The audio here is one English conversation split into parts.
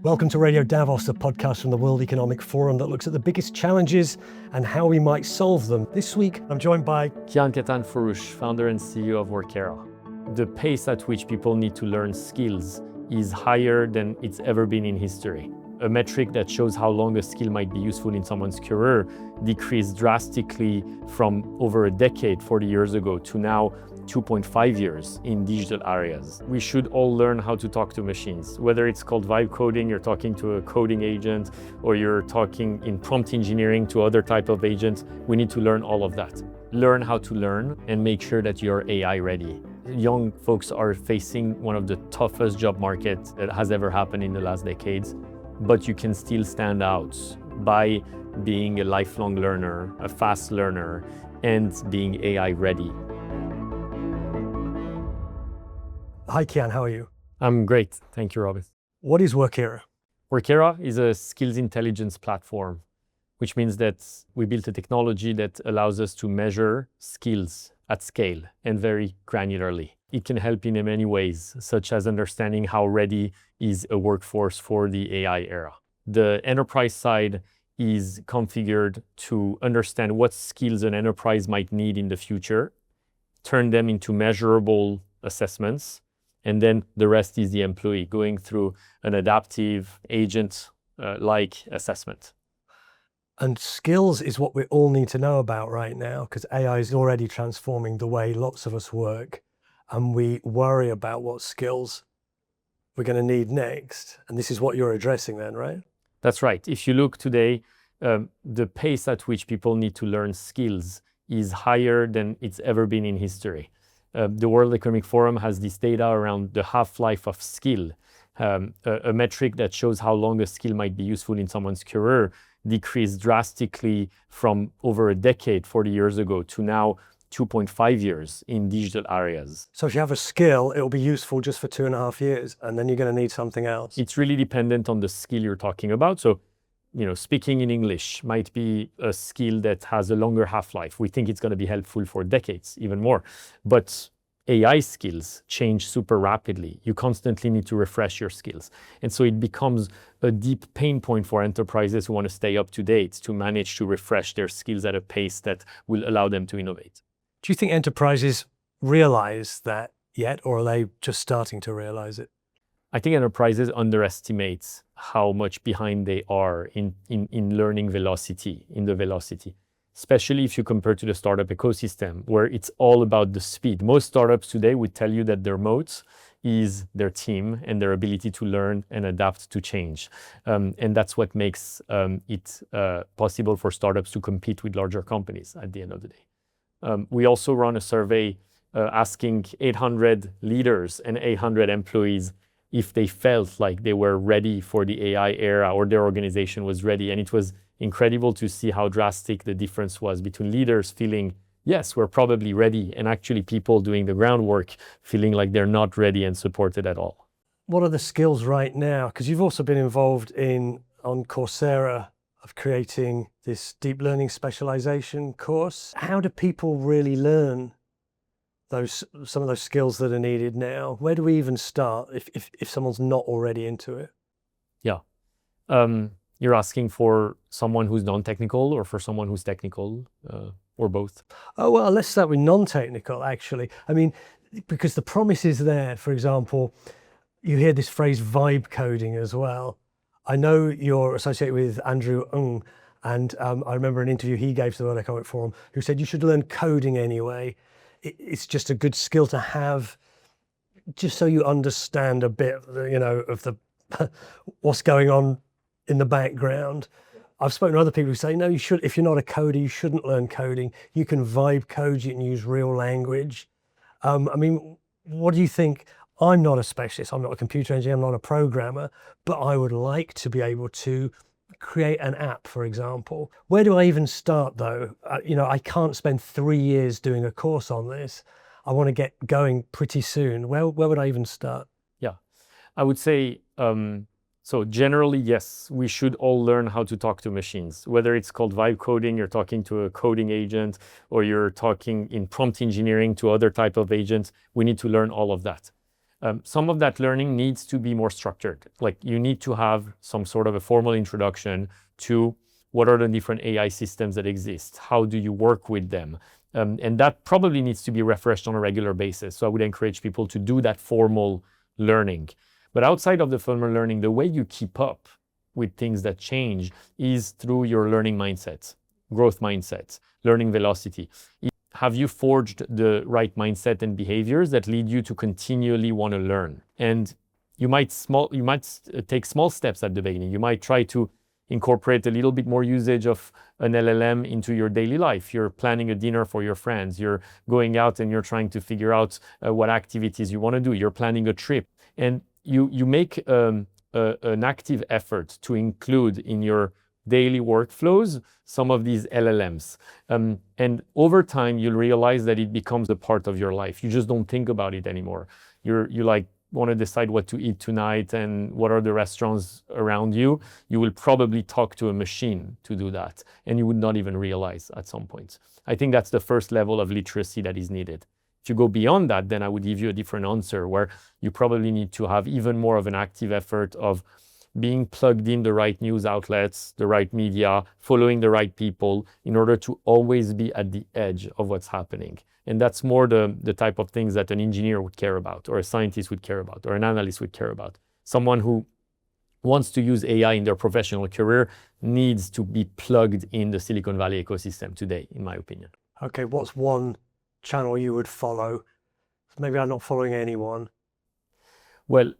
Welcome to Radio Davos, the podcast from the World Economic Forum that looks at the biggest challenges and how we might solve them. This week, I'm joined by Kian Katanforoosh, founder and CEO of Workera. The pace at which people need to learn skills is higher than it's ever been in history. A metric that shows how long a skill might be useful in someone's career decreased drastically from over a decade, 40 years ago, to now 2.5 years in digital areas. We should all learn how to talk to machines. Whether it's called vibe coding, you're talking to a coding agent, or you're talking in prompt engineering to other type of agents, we need to learn all of that. Learn how to learn and make sure that you're AI ready. Young folks are facing one of the toughest job markets that has ever happened in the last decades, but you can still stand out by being a lifelong learner, a fast learner, and being AI ready. Hi Kian, how are you? I'm great, thank you, Robin. What is Workera? Workera is a skills intelligence platform, which means that we built a technology that allows us to measure skills at scale and very granularly. It can help in many ways, such as understanding how ready is a workforce for the AI era. The enterprise side is configured to understand what skills an enterprise might need in the future, turn them into measurable assessments, and then the rest is the employee going through an adaptive agent-like assessment. And skills is what we all need to know about right now, because AI is already transforming the way lots of us work, and we worry about what skills we're going to need next. And this is what you're addressing then, right? That's right. If you look today, the pace at which people need to learn skills is higher than it's ever been in history. The World Economic Forum has this data around the half-life of skill, a metric that shows how long a skill might be useful in someone's career, decreased drastically from over a decade, 40 years ago, to now 2.5 years in digital areas. So if you have a skill, it'll be useful just for 2.5 years, and then you're going to need something else. It's really dependent on the skill you're talking about. So, speaking in English might be a skill that has a longer half-life. We think it's going to be helpful for decades, even more. But AI skills change super rapidly. You constantly need to refresh your skills. And so it becomes a deep pain point for enterprises who want to stay up to date, to manage to refresh their skills at a pace that will allow them to innovate. Do you think enterprises realize that yet, or are they just starting to realize it? I think enterprises underestimate how much behind they are in learning velocity, in the velocity, especially if you compare to the startup ecosystem, where it's all about the speed. Most startups today would tell you that their moat is their team and their ability to learn and adapt to change. And that's what makes it possible for startups to compete with larger companies at the end of the day. We also run a survey asking 800 leaders and 800 employees if they felt like they were ready for the AI era or their organization was ready. And it was incredible to see how drastic the difference was between leaders feeling, yes, we're probably ready, and actually people doing the groundwork feeling like they're not ready and supported at all. What are the skills right now? Because you've also been involved on Coursera of creating this deep learning specialization course. How do people really learn some of those skills that are needed now? Where do we even start if someone's not already into it? Yeah. You're asking for someone who's non-technical or for someone who's technical, or both? Oh, well, let's start with non-technical, actually. I mean, because the promise is there. For example, you hear this phrase vibe coding as well. I know you're associated with Andrew Ng, and I remember an interview he gave to the World Economic Forum, who said you should learn coding anyway. It's just a good skill to have, just so you understand a bit, of the what's going on in the background. I've spoken to other people who say, no, you should. If you're not a coder, you shouldn't learn coding. You can vibe code, you can use real language. I mean, what do you think? I'm not a specialist. I'm not a computer engineer. I'm not a programmer, but I would like to be able to create an app, for example. Where do I even start though? I can't spend 3 years doing a course on this. I want to get going pretty soon. Where would I even start? Yeah, I would say, so generally, yes, we should all learn how to talk to machines. Whether it's called vibe coding, you're talking to a coding agent, or you're talking in prompt engineering to other type of agents, we need to learn all of that. Some of that learning needs to be more structured. Like you need to have some sort of a formal introduction to what are the different AI systems that exist? How do you work with them? And that probably needs to be refreshed on a regular basis. So I would encourage people to do that formal learning. But outside of the formal learning, the way you keep up with things that change is through your learning mindset, growth mindset, learning velocity. Have you forged the right mindset and behaviors that lead you to continually want to learn? And you might take small steps at the beginning. You might try to incorporate a little bit more usage of an LLM into your daily life. You're planning a dinner for your friends. You're going out and you're trying to figure out what activities you want to do. You're planning a trip. And you make an active effort to include in your daily workflows some of these LLMs. And over time, you'll realize that it becomes a part of your life. You just don't think about it anymore. You like want to decide what to eat tonight and what are the restaurants around you. You will probably talk to a machine to do that. And you would not even realize at some point. I think that's the first level of literacy that is needed. If you go beyond that, then I would give you a different answer where you probably need to have even more of an active effort of being plugged in the right news outlets, the right media, following the right people in order to always be at the edge of what's happening. And that's more the type of things that an engineer would care about, or a scientist would care about, or an analyst would care about. Someone who wants to use AI in their professional career needs to be plugged in the Silicon Valley ecosystem today, in my opinion. Okay, what's one channel you would follow? Maybe I'm not following anyone. Well,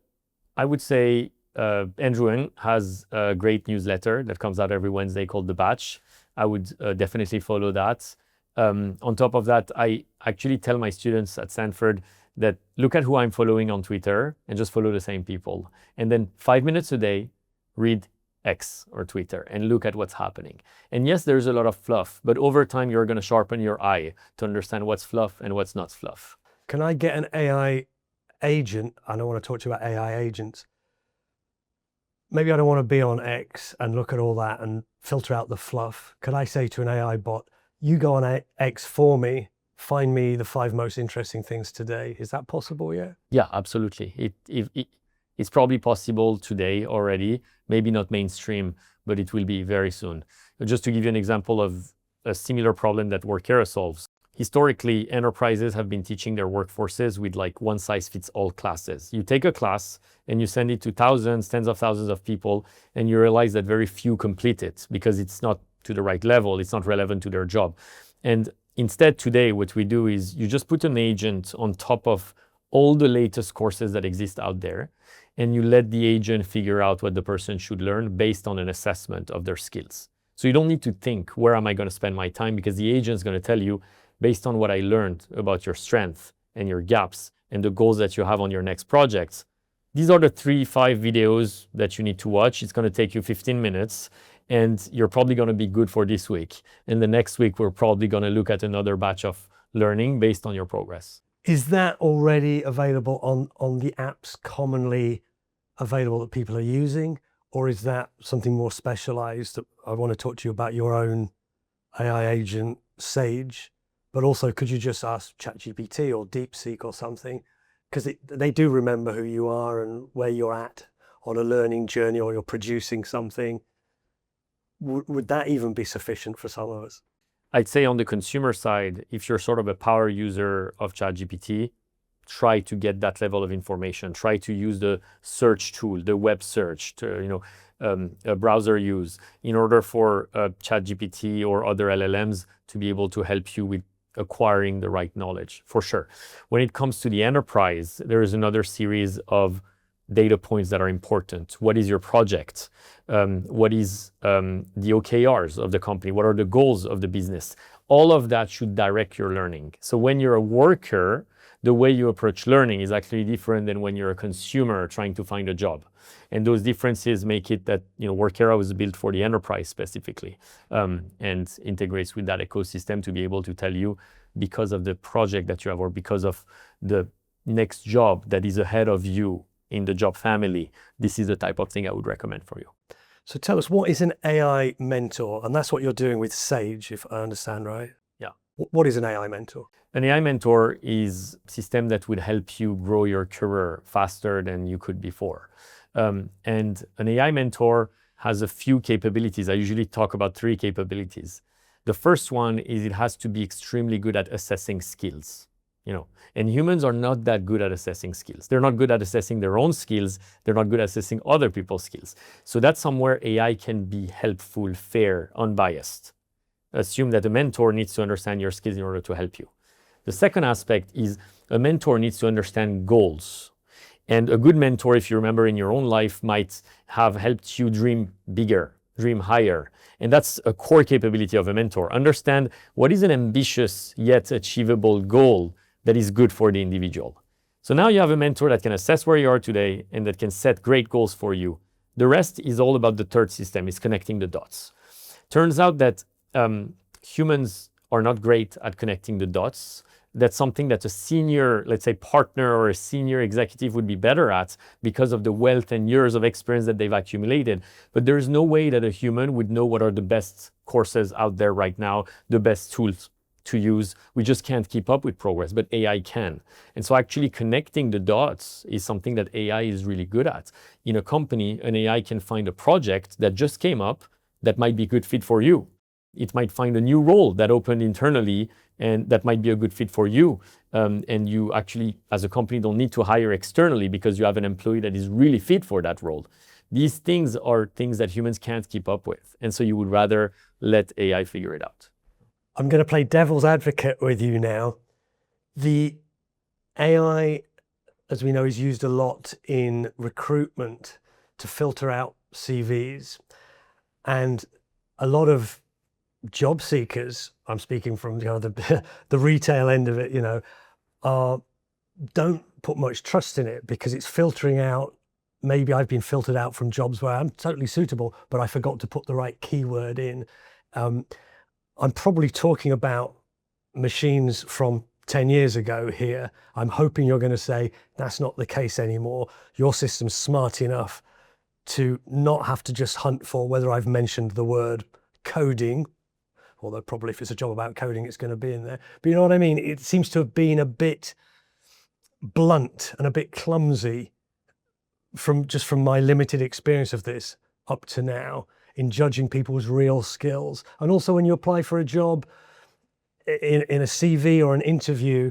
I would say Andrew Ng has a great newsletter that comes out every Wednesday called The Batch. I would definitely follow that. On top of that, I actually tell my students at Stanford that look at who I'm following on Twitter and just follow the same people. And then 5 minutes a day, read X or Twitter and look at what's happening. And yes, there's a lot of fluff, but over time, you're going to sharpen your eye to understand what's fluff and what's not fluff. Can I get an AI agent? I don't want to talk to you about AI agents. Maybe I don't want to be on X and look at all that and filter out the fluff. Could I say to an AI bot, you go on X for me, find me the 5 most interesting things today? Is that possible yet? Yeah, absolutely. It's probably possible today already, maybe not mainstream, but it will be very soon. Just to give you an example of a similar problem that Workera solves. Historically, enterprises have been teaching their workforces with like one-size-fits-all classes. You take a class and you send it to thousands, tens of thousands of people, and you realize that very few complete it because it's not to the right level, it's not relevant to their job. And instead today, what we do is you just put an agent on top of all the latest courses that exist out there, and you let the agent figure out what the person should learn based on an assessment of their skills. So you don't need to think, where am I going to spend my time? Because the agent is going to tell you, based on what I learned about your strengths and your gaps and the goals that you have on your next projects, these are the 3-5 videos that you need to watch. It's going to take you 15 minutes and you're probably going to be good for this week. And the next week, we're probably going to look at another batch of learning based on your progress. Is that already available on the apps commonly available that people are using? Or is that something more specialized? I want to talk to you about your own AI agent, Sage. But also, could you just ask ChatGPT or DeepSeek or something? Because they do remember who you are and where you're at on a learning journey, or you're producing something. Would that even be sufficient for some of us? I'd say on the consumer side, if you're sort of a power user of ChatGPT, try to get that level of information. Try to use the search tool, the web search, a browser use, in order for ChatGPT or other LLMs to be able to help you with acquiring the right knowledge, for sure. When it comes to the enterprise, there is another series of data points that are important. What is your project? What is the OKRs of the company? What are the goals of the business? All of that should direct your learning. So when you're a worker, the way you approach learning is actually different than when you're a consumer trying to find a job. And those differences make it that, Workera was built for the enterprise specifically, and integrates with that ecosystem to be able to tell you, because of the project that you have or because of the next job that is ahead of you in the job family, this is the type of thing I would recommend for you. So tell us, what is an AI mentor? And that's what you're doing with Sage, if I understand right? Yeah. What is an AI mentor? An AI mentor is a system that would help you grow your career faster than you could before. And an AI mentor has a few capabilities. I usually talk about 3 capabilities. The first one is it has to be extremely good at assessing skills. And humans are not that good at assessing skills. They're not good at assessing their own skills. They're not good at assessing other people's skills. So that's somewhere AI can be helpful, fair, unbiased. Assume that a mentor needs to understand your skills in order to help you. The second aspect is a mentor needs to understand goals. And a good mentor, if you remember in your own life, might have helped you dream bigger, dream higher. And that's a core capability of a mentor. Understand what is an ambitious yet achievable goal that is good for the individual. So now you have a mentor that can assess where you are today and that can set great goals for you. The rest is all about the third system, is connecting the dots. Turns out that humans are not great at connecting the dots. That's something that a senior, let's say, partner or a senior executive would be better at because of the wealth and years of experience that they've accumulated. But there is no way that a human would know what are the best courses out there right now, the best tools to use. We just can't keep up with progress, but AI can. And so actually connecting the dots is something that AI is really good at. In a company, an AI can find a project that just came up that might be a good fit for you. It might find a new role that opened internally and that might be a good fit for you. And you actually, as a company, don't need to hire externally because you have an employee that is really fit for that role. These things are things that humans can't keep up with. And so you would rather let AI figure it out. I'm going to play devil's advocate with you now. The AI, as we know, is used a lot in recruitment to filter out CVs. And a lot of job seekers, I'm speaking from the retail end of it, don't put much trust in it because it's filtering out. Maybe I've been filtered out from jobs where I'm totally suitable, but I forgot to put the right keyword in. I'm probably talking about machines from 10 years ago here. I'm hoping you're going to say that's not the case anymore. Your system's smart enough to not have to just hunt for whether I've mentioned the word coding, although probably if it's a job about coding, it's going to be in there. But you know what I mean? It seems to have been a bit blunt and a bit clumsy from my limited experience of this up to now in judging people's real skills. And also when you apply for a job in a CV or an interview,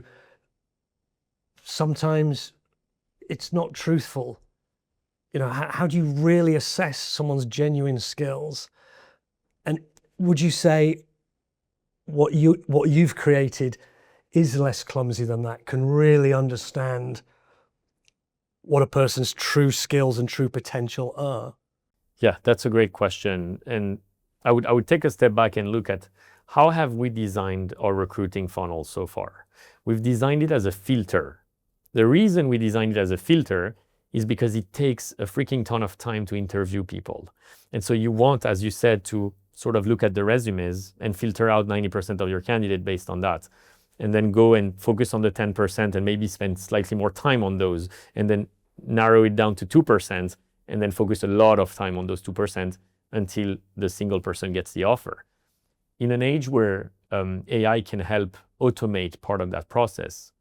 sometimes it's not truthful. How do you really assess someone's genuine skills? And would you say what you've created is less clumsy than that, can really understand what a person's true skills and true potential are? Yeah, that's a great question. And I would take a step back and look at how have we designed our recruiting funnel so far? We've designed it as a filter. The reason we designed it as a filter is because it takes a freaking ton of time to interview people. And so you want, as you said, to sort of look at the resumes and filter out 90% of your candidate based on that. And then go and focus on the 10% and maybe spend slightly more time on those and then narrow it down to 2% and then focus a lot of time on those 2% until the single person gets the offer. In an age where AI can help automate part of that process,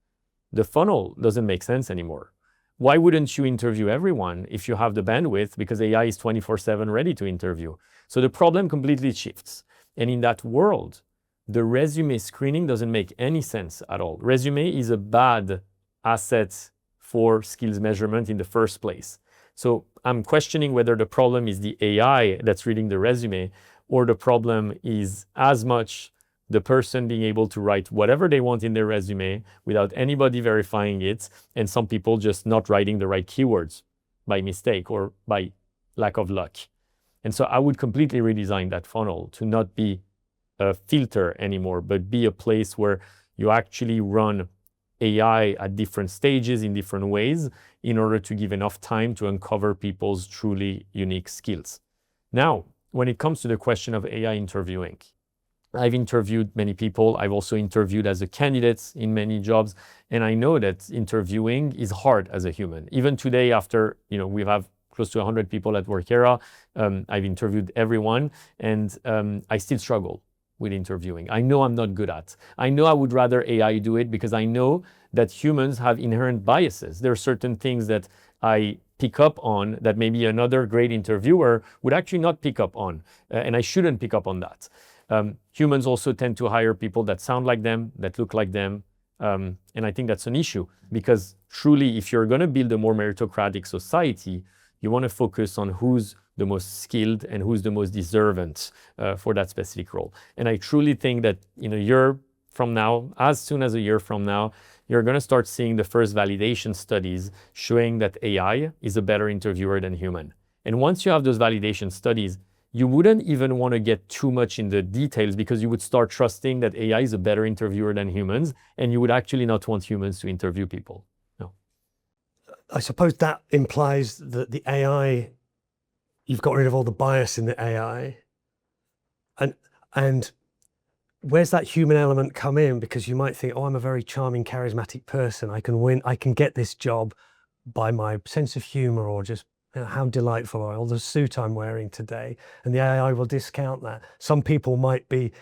the funnel doesn't make sense anymore. Why wouldn't you interview everyone if you have the bandwidth? Because AI is 24/7 ready to interview. So the problem completely shifts. And in that world, the resume screening doesn't make any sense at all. Resume is a bad asset for skills measurement in the first place. So I'm questioning whether the problem is the AI that's reading the resume, or the problem is as much the person being able to write whatever they want in their resume without anybody verifying it, and some people just not writing the right keywords by mistake or by lack of luck. And so I would completely redesign that funnel to not be a filter anymore, but be a place where you actually run AI at different stages in different ways in order to give enough time to uncover people's truly unique skills. Now, when it comes to the question of AI interviewing, I've interviewed many people. I've also interviewed as a candidate in many jobs. And I know that interviewing is hard as a human. Even today, after, we have close to 100 people at Workera, I've interviewed everyone, and I still struggle with interviewing. I know I'm not good at. I know I would rather AI do it because I know that humans have inherent biases. There are certain things that I pick up on that maybe another great interviewer would actually not pick up on, and I shouldn't pick up on that. Humans also tend to hire people that sound like them, that look like them, and I think that's an issue because truly, if you're going to build a more meritocratic society, you want to focus on who's the most skilled and who's the most deserving for that specific role. And I truly think that in a year from now, as soon as a year from now, you're going to start seeing the first validation studies showing that AI is a better interviewer than human. And once you have those validation studies, you wouldn't even want to get too much in the details because you would start trusting that AI is a better interviewer than humans, and you would actually not want humans to interview people. No. I suppose that implies that the AI, you've got rid of all the bias in the AI. And where's that human element come in? Because you might think, oh, I'm a very charming, charismatic person. I can win, I can get this job by my sense of humor or just how delightful or the suit I'm wearing today. And the AI will discount that. Some people might be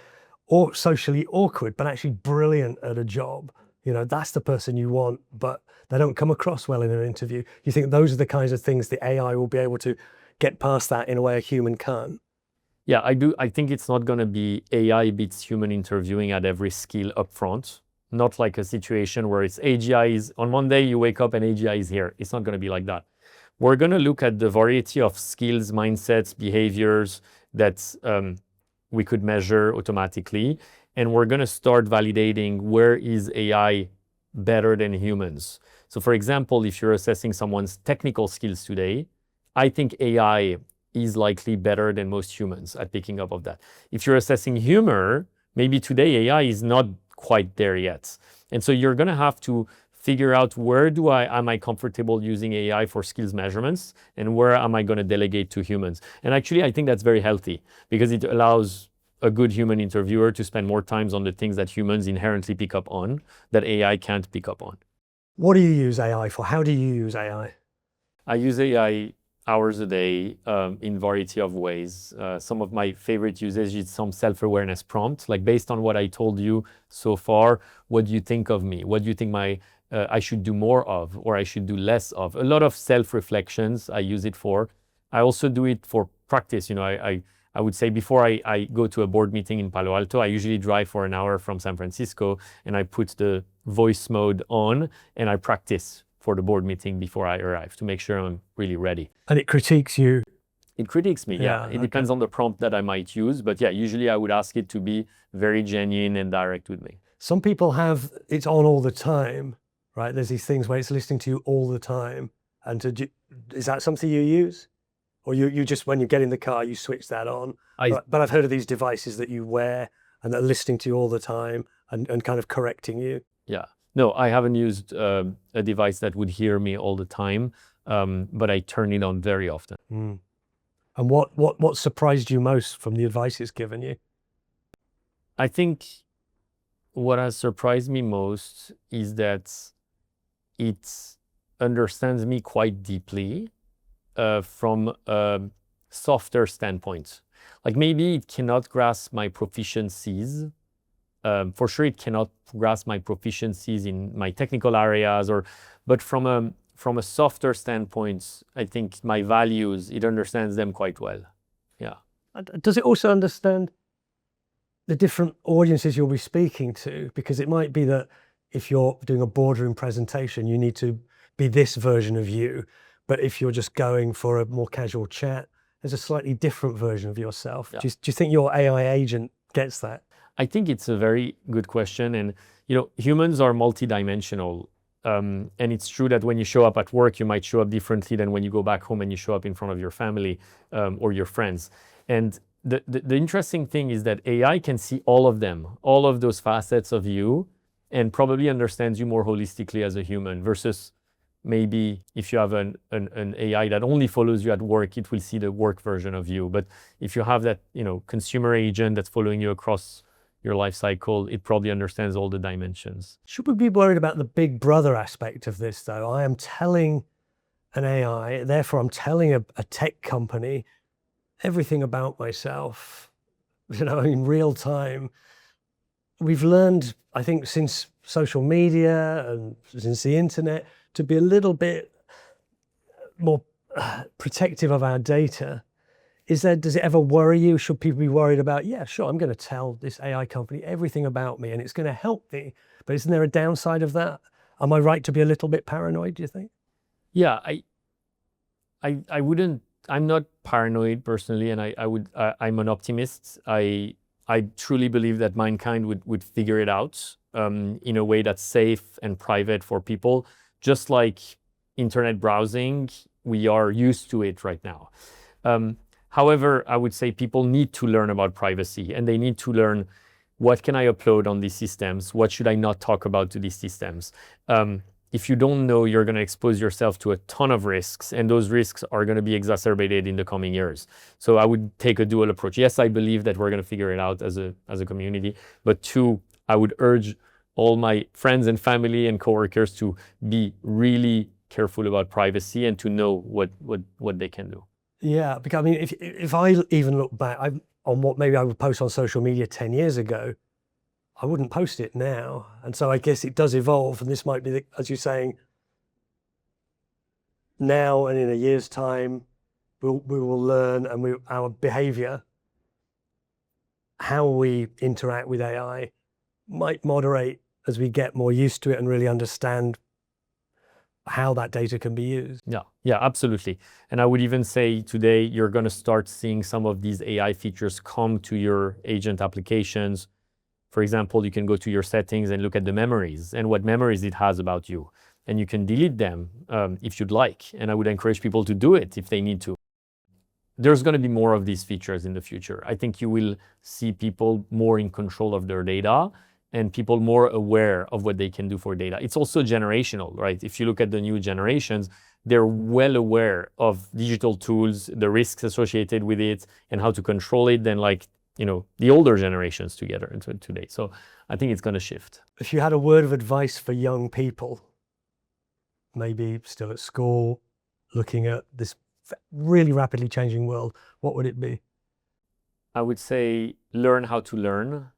socially awkward, but actually brilliant at a job. You know, that's the person you want, but they don't come across well in an interview. You think those are the kinds of things the AI will be able to get past that in a way a human can't? Yeah, I do. I think it's not going to be AI beats human interviewing at every skill up front. Not like a situation where it's AGI is on one day you wake up and AGI is here. It's not going to be like that. We're going to look at the variety of skills, mindsets, behaviors that we could measure automatically. And we're going to start validating where is AI better than humans. So for example, if you're assessing someone's technical skills today, I think AI is likely better than most humans at picking up of that. If you're assessing humor, maybe today AI is not quite there yet. And so you're going to have to figure out where am I comfortable using AI for skills measurements and where am I going to delegate to humans. And actually, I think that's very healthy because it allows a good human interviewer to spend more time on the things that humans inherently pick up on that AI can't pick up on. What do you use AI for? How do you use AI? I use AI hours a day in variety of ways. Some of my favorite uses is some self-awareness prompt, like based on what I told you so far, what do you think of me? What do you think I should do more of or I should do less of? A lot of self-reflections I use it for. I also do it for practice. You know, I would say before I go to a board meeting in Palo Alto, I usually drive for an hour from San Francisco and I put the voice mode on and I practice for the board meeting before I arrive to make sure I'm really ready. And it critiques you? It critiques me, yeah. It depends on the prompt that I might use, but yeah, usually I would ask it to be very genuine and direct with me. Some people have it's on all the time, right? There's these things where it's listening to you all the time. And is that something you use? Or you just, when you get in the car, you switch that on? But I've heard of these devices that you wear and they're listening to you all the time and kind of correcting you. Yeah. No, I haven't used a device that would hear me all the time, but I turn it on very often. Mm. And what surprised you most from the advice it's given you? I think what has surprised me most is that it understands me quite deeply from a softer standpoint. Like maybe it cannot grasp my proficiencies. For sure, it cannot grasp my proficiencies in my technical areas, but from a softer standpoint, I think my values, it understands them quite well. Yeah. Does it also understand the different audiences you'll be speaking to? Because it might be that if you're doing a boardroom presentation, you need to be this version of you. But if you're just going for a more casual chat, there's a slightly different version of yourself. Yeah. Do you think your AI agent gets that? I think it's a very good question. And, you know, humans are multidimensional. And it's true that when you show up at work, you might show up differently than when you go back home and you show up in front of your family or your friends. And the interesting thing is that AI can see all of them, all of those facets of you, and probably understands you more holistically as a human versus maybe if you have an AI that only follows you at work, it will see the work version of you. But if you have that, you know, consumer agent that's following you across your life cycle, it probably understands all the dimensions. Should we be worried about the big brother aspect of this though? I am telling an AI, therefore I'm telling a tech company everything about myself. in real time. We've learned, I think, since social media and since the internet, to be a little bit more protective of our data. Does it ever worry you? Should people be worried about, yeah, sure, I'm going to tell this AI company everything about me and it's going to help me, but isn't there a downside of that? Am I right to be a little bit paranoid, do you think? Yeah, I wouldn't. I'm not paranoid personally, and I'm an optimist. I truly believe that mankind would figure it out in a way that's safe and private for people. Just like internet browsing, we are used to it right now. However, I would say people need to learn about privacy, and they need to learn what can I upload on these systems, what should I not talk about to these systems. If you don't know, you're going to expose yourself to a ton of risks, and those risks are going to be exacerbated in the coming years. So I would take a dual approach. Yes, I believe that we're going to figure it out as a community, but two, I would urge all my friends and family and coworkers to be really careful about privacy and to know what they can do. Yeah, because I mean, if I even look back on what maybe I would post on social media 10 years ago, I wouldn't post it now. And so I guess it does evolve. And this might be, as you're saying, now and in a year's time, we will learn, and our behavior, how we interact with AI might moderate as we get more used to it and really understand how that data can be used. Yeah, absolutely. And I would even say today, you're going to start seeing some of these AI features come to your agent applications. For example, you can go to your settings and look at the memories and what memories it has about you. And you can delete them if you'd like. And I would encourage people to do it if they need to. There's going to be more of these features in the future. I think you will see people more in control of their data and people more aware of what they can do for data. It's also generational, right? If you look at the new generations, they're well aware of digital tools, the risks associated with it, and how to control it than the older generations together today. So I think it's going to shift. If you had a word of advice for young people, maybe still at school, looking at this really rapidly changing world, what would it be? I would say learn how to learn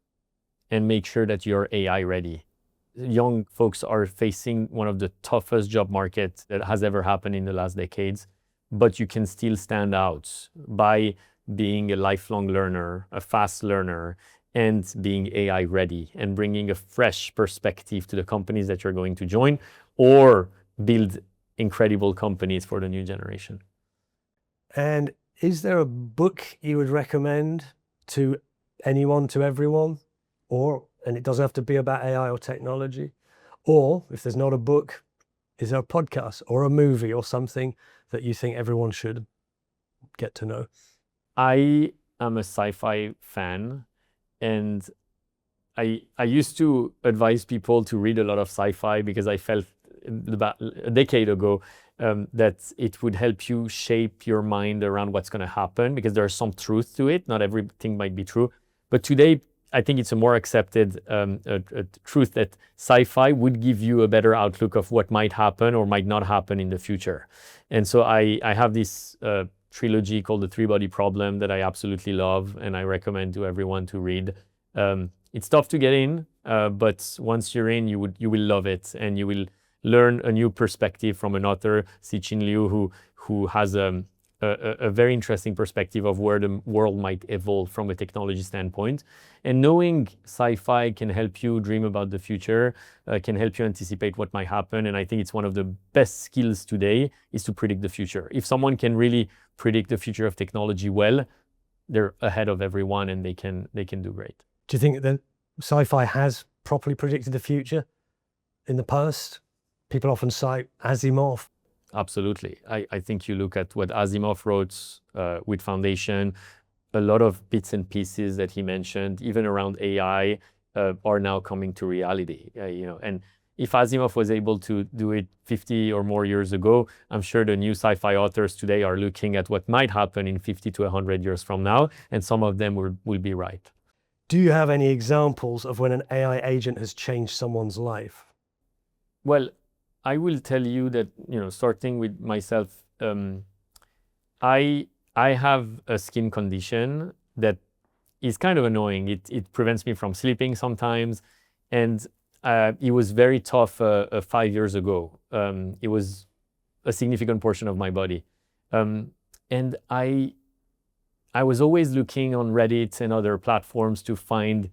and make sure that you're AI ready. Young folks are facing one of the toughest job markets that has ever happened in the last decades, but you can still stand out by being a lifelong learner, a fast learner, and being AI ready and bringing a fresh perspective to the companies that you're going to join or build incredible companies for the new generation. And is there a book you would recommend to anyone, to everyone? And it doesn't have to be about AI or technology. Or if there's not a book, is there a podcast or a movie or something that you think everyone should get to know? I am a sci-fi fan, and I used to advise people to read a lot of sci-fi because I felt about a decade ago that it would help you shape your mind around what's going to happen because there's some truth to it. Not everything might be true. But today, I think it's a more accepted truth that sci-fi would give you a better outlook of what might happen or might not happen in the future. And so I have this trilogy called The Three-Body Problem that I absolutely love and I recommend to everyone to read. It's tough to get in, but once you're in, you will love it and you will learn a new perspective from an author, Cixin Liu, who has a very interesting perspective of where the world might evolve from a technology standpoint. And knowing sci-fi can help you dream about the future, can help you anticipate what might happen. And I think it's one of the best skills today is to predict the future. If someone can really predict the future of technology well, they're ahead of everyone and they can do great. Do you think that sci-fi has properly predicted the future in the past? People often cite Asimov. Absolutely. I think you look at what Asimov wrote with Foundation, a lot of bits and pieces that he mentioned, even around AI, are now coming to reality. And if Asimov was able to do it 50 or more years ago, I'm sure the new sci-fi authors today are looking at what might happen in 50 to 100 years from now, and some of them will be right. Do you have any examples of when an AI agent has changed someone's life? Well, I will tell you that, starting with myself, I have a skin condition that is kind of annoying. It prevents me from sleeping sometimes. And it was very tough 5 years ago. It was a significant portion of my body. And I was always looking on Reddit and other platforms to find,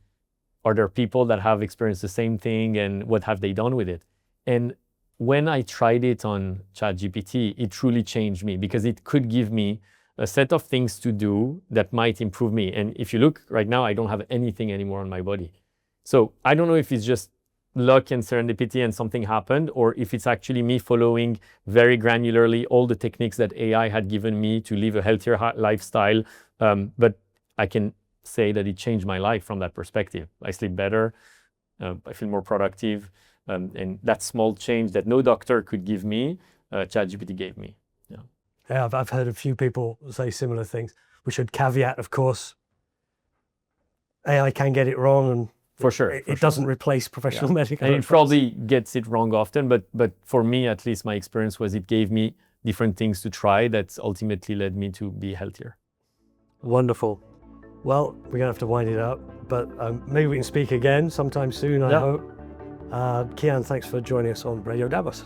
are there people that have experienced the same thing and what have they done with it? And when I tried it on ChatGPT, it truly changed me because it could give me a set of things to do that might improve me. And if you look right now, I don't have anything anymore on my body. So I don't know if it's just luck and serendipity and something happened, or if it's actually me following very granularly all the techniques that AI had given me to live a healthier lifestyle. But I can say that it changed my life from that perspective. I sleep better, I feel more productive, and that small change that no doctor could give me, ChatGPT gave me. Yeah, I've heard a few people say similar things. We should caveat, of course, AI can get it wrong, and for sure, it doesn't replace professional medical and advice. it probably gets it wrong often, but for me, at least, my experience was it gave me different things to try that ultimately led me to be healthier. Wonderful. Well, we're gonna have to wind it up, but maybe we can speak again sometime soon, I hope. Kian, thanks for joining us on Radio Davos.